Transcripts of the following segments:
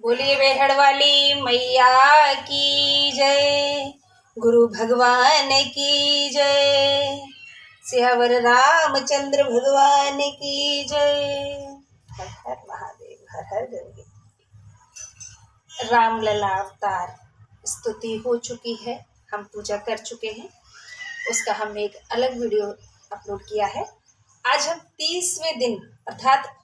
बोलिए बेहड़ वाली मैया की जय, गुरु भगवान की जय, सियावर रामचंद्र भगवान की जय। हर हर महादेव, हर हर गंगे। रामलला अवतार स्तुति हो चुकी है, हम पूजा कर चुके हैं। उसका हमने एक अलग वीडियो अपलोड किया है। आज हम 30वें दिन अर्थात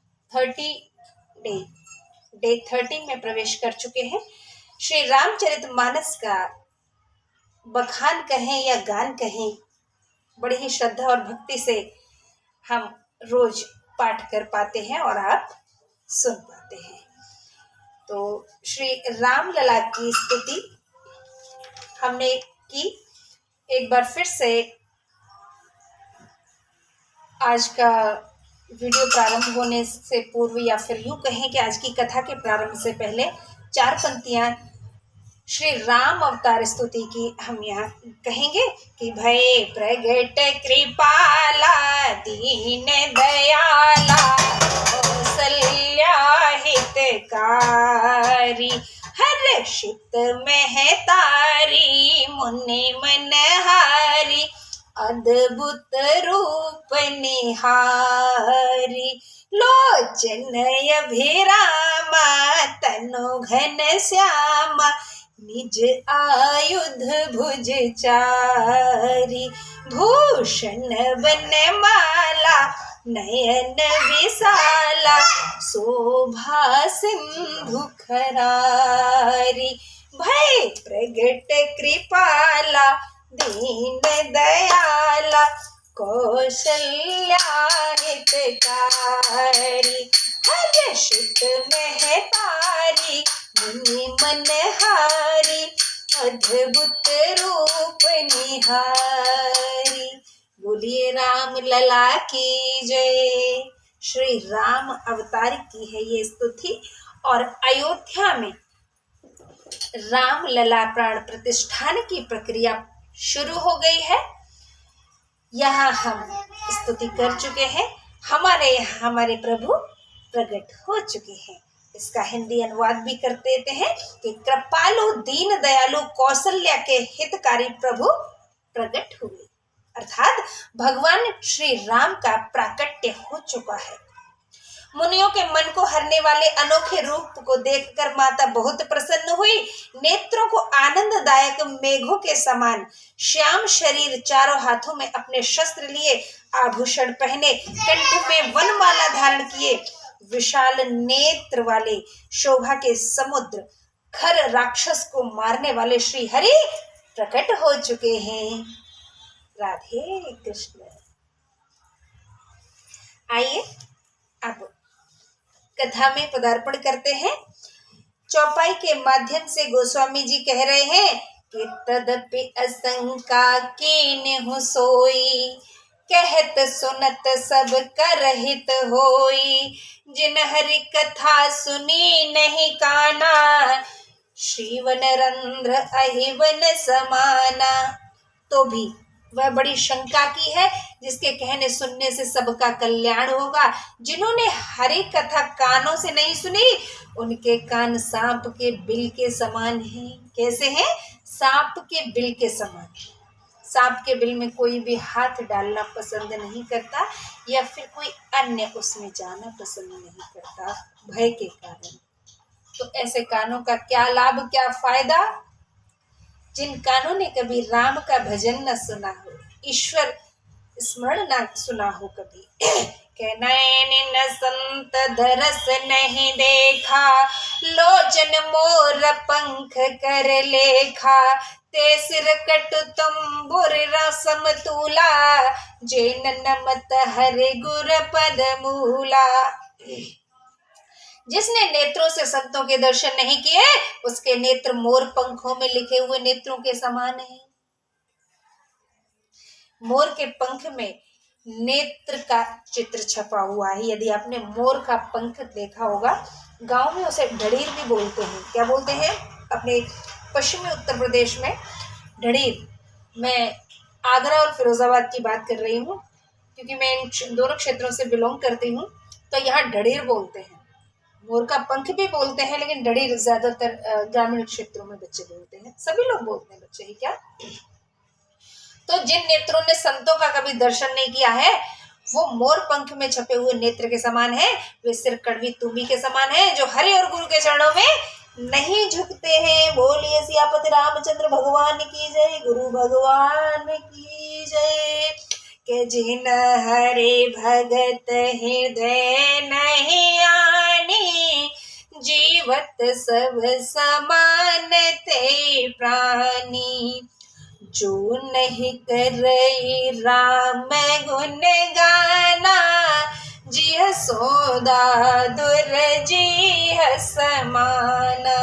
13 में प्रवेश कर चुके हैं। श्री रामचरितमानस का बखान कहें या गान कहें, बड़ी ही श्रद्धा और भक्ति से हम रोज पाठ कर पाते हैं और आप सुन पाते हैं। तो श्री रामलला की स्तुति हमने की। एक बार फिर से आज का वीडियो प्रारंभ होने से पूर्व, या फिर यूं कहें कि आज की कथा के प्रारंभ से पहले 4 पंक्तियां श्री राम अवतार स्तुति की हम यहाँ कहेंगे कि भय प्रगट कृपाला दीन दयाला कौसल्या हितकारी हर्षित महतारी मुनि मनहारी अद्भुत रूप निहारी लोचन अभिरामा तनु घन श्यामा निज आयुध भुज चारी भूषण वनमाला नयन विशाला शोभा सिंधु खरारी भय प्रगट कृपाला दीन दयाला कौशल्या हितकारी हर्षित महतारी मुनि मनहारी अद्भुत रूप निहारी। बोलिए राम लला की जय। श्री राम अवतार की है ये स्तुति और अयोध्या में राम लला प्राण प्रतिष्ठान की प्रक्रिया शुरू हो गई है। यहाँ हम स्तुति कर चुके हैं, हमारे प्रभु प्रकट हो चुके हैं। इसका हिंदी अनुवाद भी कर देते हैं कि कृपालु दीन दयालु कौशल्या के हितकारी प्रभु प्रकट हुए, अर्थात भगवान श्री राम का प्राकट्य हो चुका है। मुनियों के मन को हरने वाले अनोखे रूप को देखकर माता बहुत प्रसन्न हुई। नेत्रों को आनंददायक मेघों के समान श्याम शरीर, चारों हाथों में अपने शस्त्र लिए, आभूषण पहने, कंठ में वनमाला धारण किए, विशाल नेत्र वाले शोभा के समुद्र खर राक्षस को मारने वाले श्री हरि प्रकट हो चुके हैं। राधे कृष्ण। आइए अब कथा में पदार्पण करते हैं। चौपाई के माध्यम से गोस्वामी जी कह रहे हैं कि तदपि असंका कीन्हु सोई, कहत सुनत सब करहित होई, जिन हरि कथा सुनी नहीं काना, श्रीवन रंध्र अहिवन समाना। तो भी वह बड़ी शंका की है जिसके कहने सुनने से सबका कल्याण होगा। जिन्होंने हरि कथा कानों से नहीं सुनी, उनके कान सांप के बिल के समान हैं। कैसे हैं? सांप के बिल के समान। सांप के बिल में कोई भी हाथ डालना पसंद नहीं करता, या फिर कोई अन्य उसमें जाना पसंद नहीं करता भय के कारण। तो ऐसे कानों का क्या लाभ, क्या फायदा? जिन कानों ने कभी राम का भजन न सुना हो, ईश्वर स्मरण न सुना हो कभी, के नैन न संत धरस नहीं देखा, लोचन मोर पंख कर लेखा, ते सिर कटु तुम्बुर रसम तूला, जेन नमत हरि गुर पद मूला। जिसने नेत्रों से संतों के दर्शन नहीं किए, उसके नेत्र मोर पंखों में लिखे हुए नेत्रों के समान हैं। मोर के पंख में नेत्र का चित्र छपा हुआ है। यदि आपने मोर का पंख देखा होगा, गांव में उसे ढड़ीर भी बोलते हैं। क्या बोलते हैं? अपने पश्चिमी उत्तर प्रदेश में ढड़ीर। मैं आगरा और फिरोजाबाद की बात कर रही हूँ, क्योंकि मैं इन दोनों क्षेत्रों से बिलोंग करती हूँ। तो यहाँ ढड़ीर बोलते हैं। मोर का पंख भी बोलते हैं, लेकिन डड़ी ज्यादातर ग्रामीण क्षेत्रों में बच्चे बोलते हैं, सभी लोग बोलते हैं बच्चे ही क्या। तो जिन नेत्रों ने संतों का कभी दर्शन नहीं किया है वो मोर पंख में छपे हुए नेत्र के समान है, वे सिर कड़वी तुम्बी के समान है जो हरि और गुरु के चरणों में नहीं झुकते हैं। बोलिए सियापति रामचंद्र भगवान की जय, गुरु भगवान की जय। के जिन हरे भगत हृदय नहीं आनी, जीवत सब समान ते प्राणी। जो नहीं कर रही राम गुण गाना, जिह सोदा दुर जिह समाना।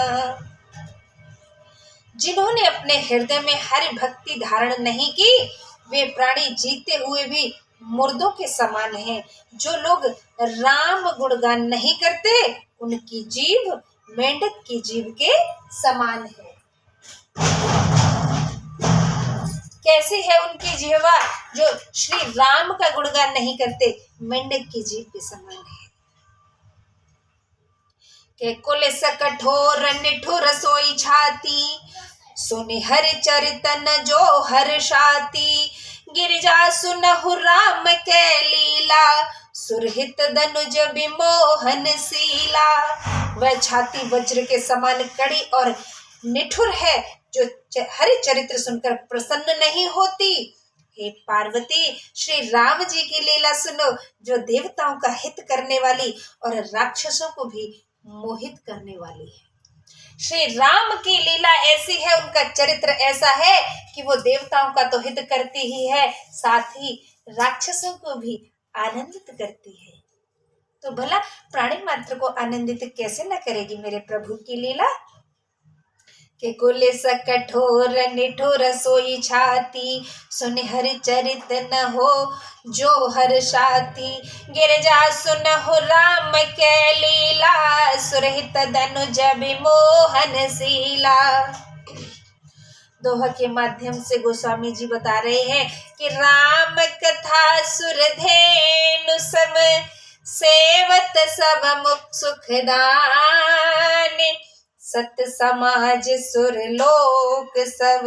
जिन्होंने अपने हृदय में हरि भक्ति धारण नहीं की वे प्राणी जीते हुए भी मुर्दों के समान हैं। जो लोग राम गुणगान नहीं करते उनकी जीभ मेंढक की जीभ के समान है। कैसी है उनकी जिह्वा जो श्री राम का गुणगान नहीं करते, मेंढक की जीभ के समान है। के कुलिस कठोर निठुर सोई छाती, सुनि हरि चरितन जो हर्षाती। गिरिजा सुनहु राम के लीला, सुरहित धनुज विमोहन सीला। वह छाती वज्र के समान कड़ी और निठुर है जो हरि चरित्र सुनकर प्रसन्न नहीं होती। हे पार्वती, श्री राम जी की लीला सुनो जो देवताओं का हित करने वाली और राक्षसों को भी मोहित करने वाली है। श्री राम की लीला ऐसी है, उनका चरित्र ऐसा है कि वो देवताओं का तो हित करती ही है, साथ ही राक्षसों को भी आनंदित करती है। तो भला प्राणी मात्र को आनंदित कैसे न करेगी मेरे प्रभु की लीला। के कुलिस कठोर निठुर सोई छाती, सुन हरि चरित न हो जो हर्षाती। गिरजा सुनहु राम के लीला, सुरहित धनुज विमोहन सीला। दोहा के माध्यम से गोस्वामी जी बता रहे हैं कि राम कथा सुरधेनु सम, सेवत सब मुख सुखदान। सत समाज सुर लोक सब,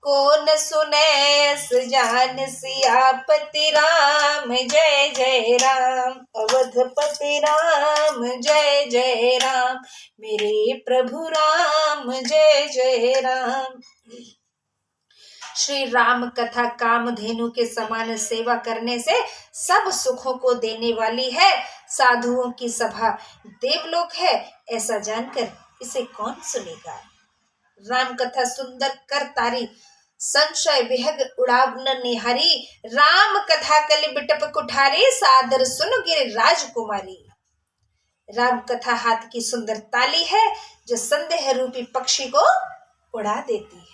कौन सुने जान सियापति राम जय जय राम। अवधपति राम जय जय राम, मेरे प्रभु राम जय जय राम। श्री राम कथा कामधेनु के समान सेवा करने से सब सुखों को देने वाली है। साधुओं की सभा देवलोक है, ऐसा जानकर इसे कौन सुनेगा। राम कथा सुंदर कर तारी, संशय विहग उड़ावन निहारी। राम कथा कलि बिटप कुठारी, सादर सुन गिर राजकुमारी। राम कथा हाथ की सुंदर ताली है जो संदेह रूपी पक्षी को उड़ा देती है।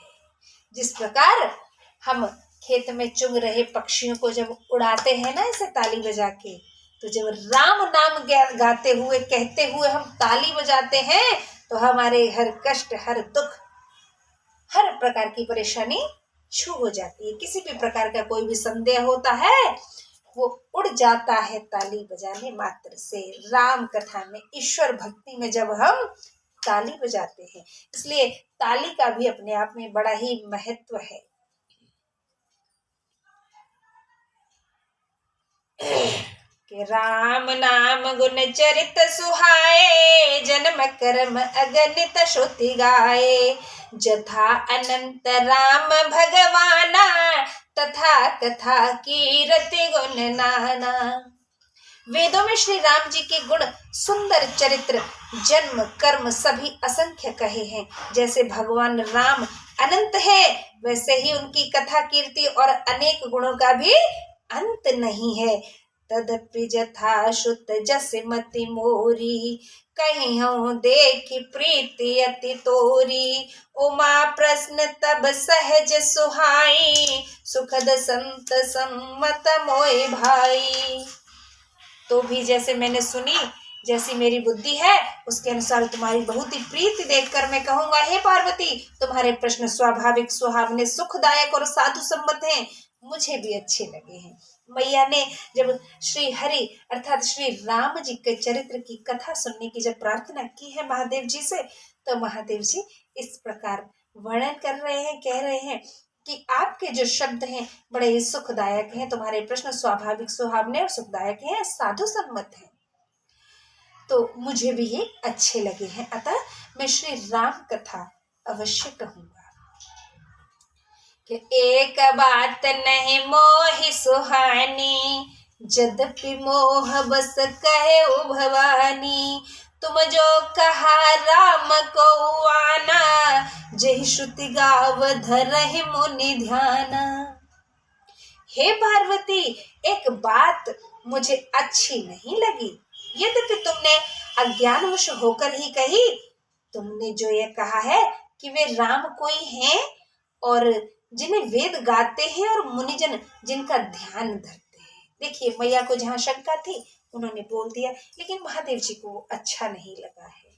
जिस प्रकार हम खेत में चुग रहे पक्षियों को जब उड़ाते हैं ना ऐसे ताली बजा के, तो जब राम नाम गाते हुए कहते हुए हम ताली बजाते हैं तो हमारे हर कष्ट, हर दुख, हर प्रकार की परेशानी छू हो जाती है। किसी भी प्रकार का कोई भी संदेह होता है वो उड़ जाता है ताली बजाने मात्र से। राम कथा में, ईश्वर भक्ति में जब हम ताली बजाते हैं, इसलिए ताली का भी अपने आप में बड़ा ही महत्व है। कि राम नाम गुण चरित सुहाए, जन्म कर्म अगणित श्रुति गाए। जथा अनंत राम भगवाना, तथा कथा कीरति गुण नाना। वेदों में श्री राम जी के गुण, सुंदर चरित्र, जन्म कर्म सभी असंख्य कहे हैं। जैसे भगवान राम अनंत है, वैसे ही उनकी कथा कीर्ति और अनेक गुणों का भी अंत नहीं है। तदपि जथा श्रुत जस मति मोरी, कहीं हूँ देखी प्रीति अति तोरी। उमा प्रश्न तब सहज सुहाई, सुखद संत सम्मत मोय भाई। तो भी जैसे मैंने सुनी, जैसी मेरी बुद्धि है उसके अनुसार तुम्हारी बहुत ही प्रीति देखकर मैं कहूंगा, हे पार्वती, तुम्हारे प्रश्न स्वाभाविक, सुहावने, सुखदायक और साधु सम्मत हैं, मुझे भी अच्छे लगे हैं। मैया ने जब श्री हरि अर्थात श्री राम जी के चरित्र की कथा सुनने की जब प्रार्थना की है महादेव जी से, तो महादेव जी इस प्रकार वर्णन कर रहे हैं, कह रहे हैं कि आपके जो शब्द हैं बड़े ही सुखदायक हैं, तुम्हारे प्रश्न स्वाभाविक सुहावने और सुखदायक हैं, साधु सम्मत हैं, तो मुझे भी ये अच्छे लगे हैं, अतः मैं श्री राम कथा अवश्य कहूंगा। कि एक बात नहीं मोहि सुहानी, जद्यपि मोह बस कहे भवानी, तुम जो कहा राम को आना, जहि श्रुति गाव धरहि मुनि ध्याना। हे पार्वती, एक बात मुझे अच्छी नहीं लगी, यद्यपि तुमने अज्ञानवश होकर ही कही। तुमने जो ये कहा है कि वे राम कोई हैं और जिन्हें वेद गाते हैं और मुनिजन जिनका ध्यान धरते हैं। देखिए, मैया को जहां शंका थी उन्होंने बोल दिया, लेकिन महादेव जी को अच्छा नहीं लगा है।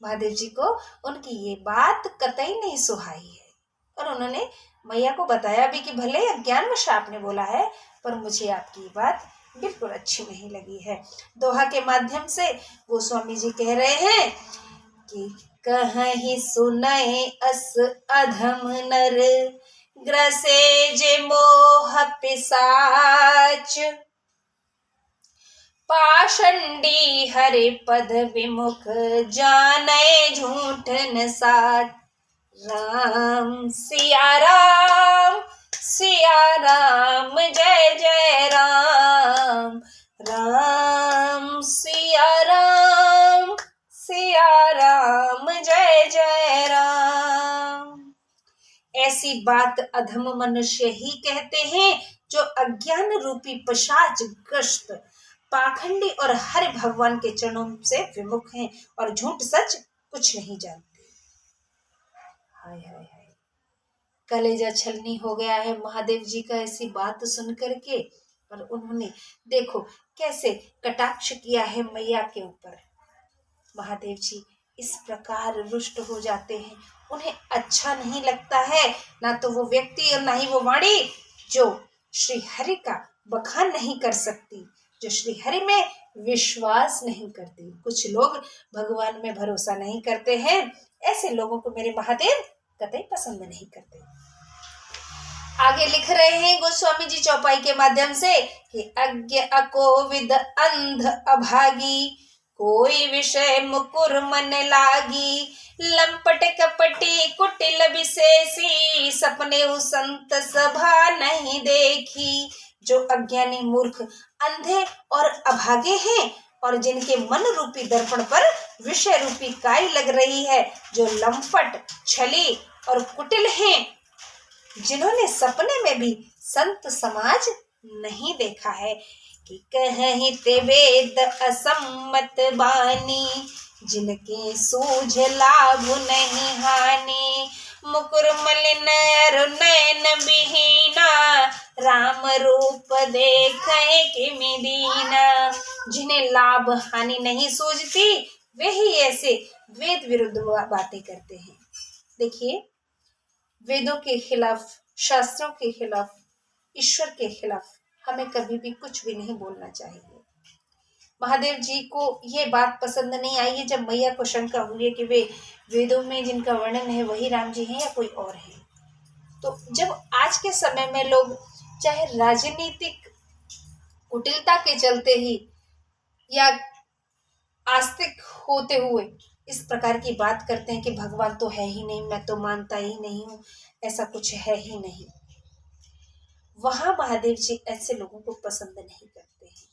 महादेव जी को उनकी ये बात कतई नहीं सुहाई है और उन्होंने मैया को बताया भी कि भले अज्ञानवश आपने बोला है, पर मुझे आपकी ये बात बिल्कुल अच्छी नहीं लगी है। दोहा के माध्यम से गोस्वामी जी कह रहे हैं कि कहीं सुनए अस अधम नर, ग्रसे जे मोह पिशाच, पाषंडी हरि पद विमुख, जाने झूठ न साच। राम सिया राम, सिया राम, जय जय राम, राम सिया राम, सिया राम, जय जय राम। ऐसी बात अधम मनुष्य ही कहते हैं जो अज्ञान रूपी पिशाच ग्रस्त, पाखंडी और हरि भगवान के चरणों से विमुख हैं और झूठ सच कुछ नहीं जानते। हाय हाय हाय, कलेजा छलनी हो गया है महादेव जी का ऐसी बात सुन करके। पर उन्होंने देखो कैसे कटाक्ष किया है मैया के ऊपर। महादेव जी इस प्रकार रुष्ट हो जाते हैं, उन्हें अच्छा नहीं लगता है, ना तो वो व्यक्ति और ना ही वो वाणी जो श्री हरि का बखान नहीं कर सकती, जो श्री हरि में विश्वास नहीं करती। कुछ लोग भगवान में भरोसा नहीं करते हैं, ऐसे लोगों को मेरे महादेव कतई पसंद नहीं करते। आगे लिख रहे हैं गोस्वामी जी चौपाई के माध्यम से कि अज्ञ अकोविद अंध अभागी, कोई विषय मुकुर मन लागी, लंपट कपटी कुटिल विशेषी, सपने संत सभा नहीं देखी। जो अज्ञानी मूर्ख अंधे और अभागे हैं और जिनके मन रूपी दर्पण पर विषय रूपी काई लग रही है, जो लंपट छली और कुटिल हैं, जिन्होंने सपने में भी संत समाज नहीं देखा है, कि कहीं ते वेद असम्मत बानी, जिनके सूझ लाभ नहीं हानि, मुकुर मलिन अरु नयन विहीना, राम रूप देखे किमि दीना। जिन्हें लाभ हानि नहीं सूझती वे ही ऐसे वेद विरुद्ध बातें करते हैं। देखिए, वेदों के खिलाफ, शास्त्रों के खिलाफ, ईश्वर के खिलाफ हमें कभी भी कुछ भी नहीं बोलना चाहिए। महादेव जी को ये बात पसंद नहीं आई है जब मैया को शंका हुई है कि वे वेदों में जिनका वर्णन है वही राम जी हैं या कोई और है। तो जब आज के समय में लोग चाहे राजनीतिक कुटिलता के चलते ही या आस्तिक होते हुए इस प्रकार की बात करते हैं कि भगवान तो है ही नहीं, मैं तो मानता ही नहीं हूँ, ऐसा कुछ है ही नहीं, वहां महादेव जी ऐसे लोगों को पसंद नहीं करते हैं।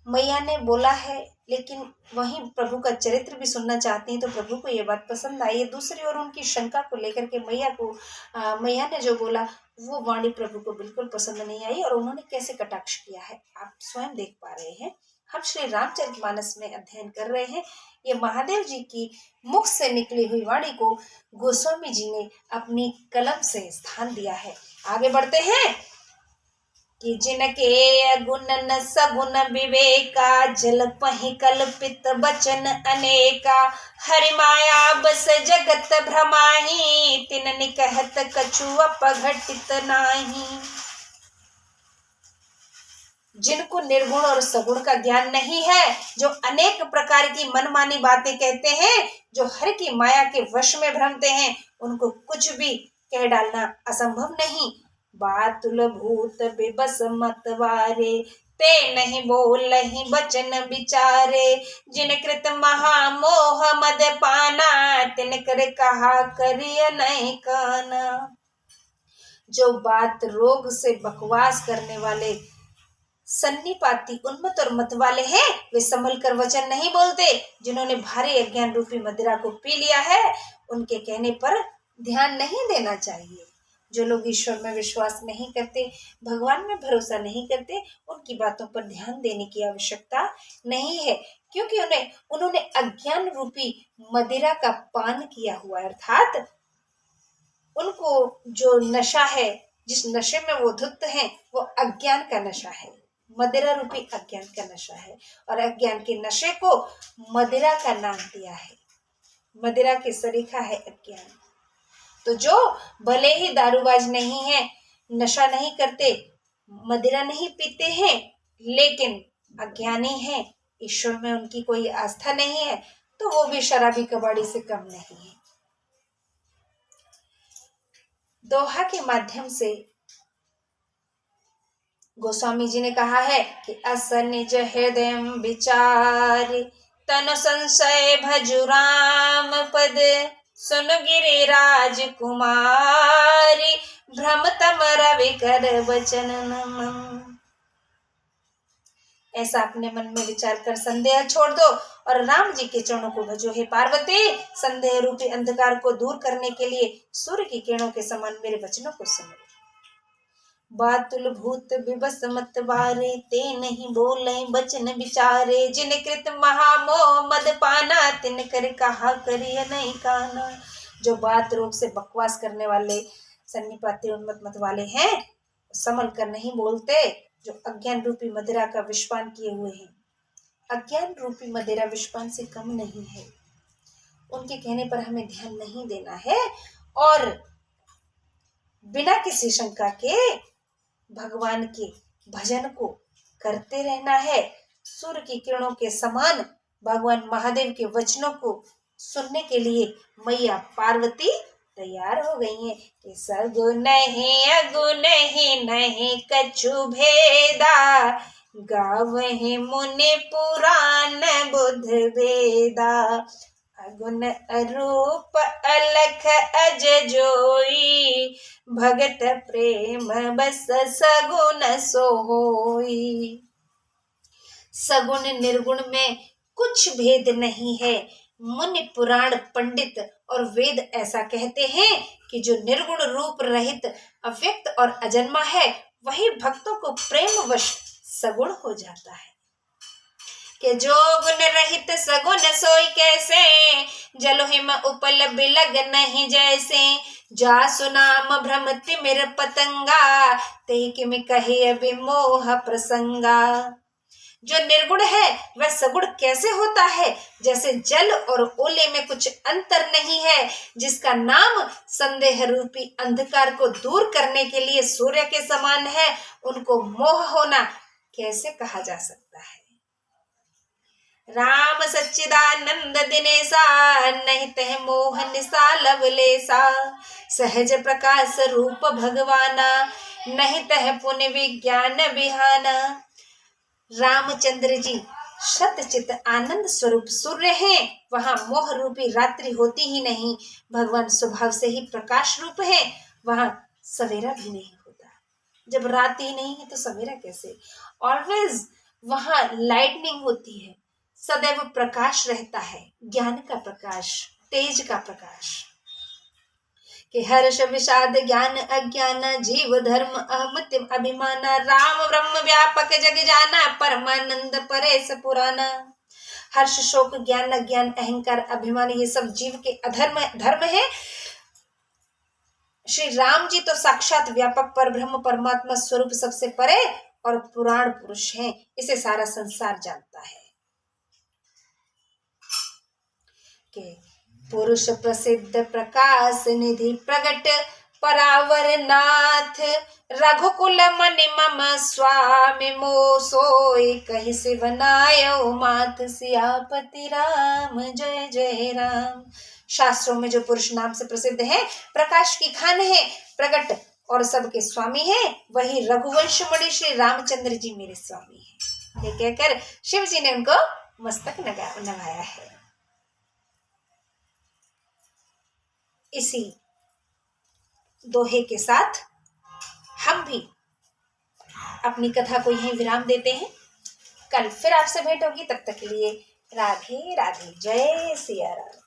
मैया ने बोला है, लेकिन वहीं प्रभु का चरित्र भी सुनना चाहती हैं, तो प्रभु को ये बात पसंद आई है। दूसरी ओर उनकी शंका को लेकर के मैया ने जो बोला वो वाणी प्रभु को बिल्कुल पसंद नहीं आई और उन्होंने कैसे कटाक्ष किया है आप स्वयं देख पा रहे हैं। हम श्री रामचरितमानस में अध्ययन कर रहे हैं। ये महादेव जी की मुख से निकली हुई वाणी को गोस्वामी जी ने अपनी कलम से स्थान दिया है। आगे बढ़ते हैं कि जिनके गुण न सगुण विवेका, जल पहि कल्पित बचन अनेका, हरि माया बस जगत भ्रमाही, तिन निकहत कछु अपघटित नाही। जिनको निर्गुण और सगुण का ज्ञान नहीं है, जो अनेक प्रकार की मनमानी बातें कहते हैं, जो हर की माया के वश में भ्रमते हैं, उनको कुछ भी कह डालना असंभव नहीं। बातुल भूत बेबस मतवारे, ते नहीं बोलहि बचन विचारे, जिन कृत महामोह मद पाना, तिन कर कहा करिय नहीं काना। जो बात रोग से बकवास करने वाले सन्निपाती उन्मत्त और मत वाले हैं, वे संभल कर वचन नहीं बोलते। जिन्होंने भारी अज्ञान रूपी मदिरा को पी लिया है, उनके कहने पर ध्यान नहीं देना चाहिए। जो लोग ईश्वर में विश्वास नहीं करते, भगवान में भरोसा नहीं करते, उनकी बातों पर ध्यान देने की आवश्यकता नहीं है, क्योंकि उन्होंने अज्ञान रूपी मदिरा का पान किया हुआ है। अर्थात उनको जो नशा है, जिस नशे में वो धुत हैं, वो अज्ञान का नशा है, मदिरा रूपी अज्ञान का नशा है। और अज्ञान के नशे को मदिरा का नाम दिया है। मदिरा के सरीखा है अज्ञान। तो जो भले ही दारूबाज नहीं है, नशा नहीं करते, मदिरा नहीं पीते हैं, लेकिन अज्ञानी है, ईश्वर में उनकी कोई आस्था नहीं है, तो वो भी शराबी कबाड़ी से कम नहीं है। दोहा के माध्यम से गोस्वामी जी ने कहा है कि अस निज हृदय विचार, तनु संशय भजु राम पद, सुन गिरिराज कुमारी, भ्रम तम रवि कर वचन नमन। ऐसा अपने मन में विचार कर संदेह छोड़ दो और राम जी के चरणों को भजो। हे पार्वती, संदेह रूपी अंधकार को दूर करने के लिए सूर्य की किरणों के समान मेरे वचनों को सुनो। बातुल भूत विबस मत वारे, ते नहीं बोले बचन विचारे, जिन कृत महामोह मद पाना, तिन कर कहा करिय नहीं काना। जो बात रोग से बकवास करने वाले सन्निपाती उन्मत्त मत वाले हैं, संभल कर नहीं बोलते, जो अज्ञान रूपी मदिरा का विषपान किए हुए हैं। अज्ञान रूपी मदिरा विषपान से कम नहीं है। उनके कहने पर हमें ध्यान नहीं देना है और बिना किसी शंका के भगवान के भजन को करते रहना है। सूर्य की किरणों के समान भगवान महादेव के वचनों को सुनने के लिए मैया पार्वती तैयार हो गई हैं कि सगुन ही अगुन ही नहीं कछु भेदा, गावहि मुनि पुराण बुध वेदा, अगुन अरूप अलख अज जोई, भगत प्रेम बस सगुन सोई। सगुण निर्गुण में कुछ भेद नहीं है। मुनि पुराण पंडित और वेद ऐसा कहते हैं कि जो निर्गुण रूप रहित अव्यक्त और अजन्मा है, वही भक्तों को प्रेमवश सगुण हो जाता है। कि जो गुण रहित सगुन सोई कैसे, जलो हिम उपल बिलग नहीं जैसे, जासु नाम भ्रम तिमिर पतंगा, ते किम कहे अभिमोह प्रसंगा। जो निर्गुण है वह सगुण कैसे होता है? जैसे जल और ओले में कुछ अंतर नहीं है। जिसका नाम संदेह रूपी अंधकार को दूर करने के लिए सूर्य के समान है, उनको मोह होना कैसे कहा जा सकता है? राम सच्चिदानंद दिनेसा, नहीं तह मोह निसा लवलेसा, सहज प्रकाश रूप भगवाना, नहीं तह पुण्य विज्ञान बिहाना। रामचंद्र जी सतचित आनंद स्वरूप सूर्य हैं, वहां मोह रूपी रात्रि होती ही नहीं। भगवान स्वभाव से ही प्रकाश रूप है, वहां सवेरा भी नहीं होता। जब रात ही नहीं है तो सवेरा कैसे? ऑलवेज वहां लाइटनिंग होती है, सदैव प्रकाश रहता है, ज्ञान का प्रकाश, तेज का प्रकाश। कि हर्ष विषाद ज्ञान अज्ञान, जीव धर्म अहमत्य अभिमाना, राम ब्रह्म व्यापक जग जाना, परमानंद परेश पुराना। हर्ष शोक ज्ञान अज्ञान अहंकार अभिमान, ये सब जीव के अधर्म धर्म है। श्री राम जी तो साक्षात व्यापक पर ब्रह्म परमात्मा स्वरूप सबसे परे और पुराण पुरुष हैं, इसे सारा संसार जानता है। कि पुरुष प्रसिद्ध प्रकाश निधि प्रगट, परावर नाथ रघुकुल मनि मम स्वामी मोह सोई कहि से बनायो मात सियापति राम जय जय राम। शास्त्रों में जो पुरुष नाम से प्रसिद्ध है, प्रकाश की खान है, प्रकट और सबके स्वामी है, वही रघुवंश मणि श्री रामचंद्र जी मेरे स्वामी है। ये कहकर शिव जी ने उनको मस्तक नवाया है। इसी दोहे के साथ हम भी अपनी कथा को यहीं विराम देते हैं। कल फिर आपसे भेंट होगी, तब तक के लिए राधे राधे, जय सिया राम।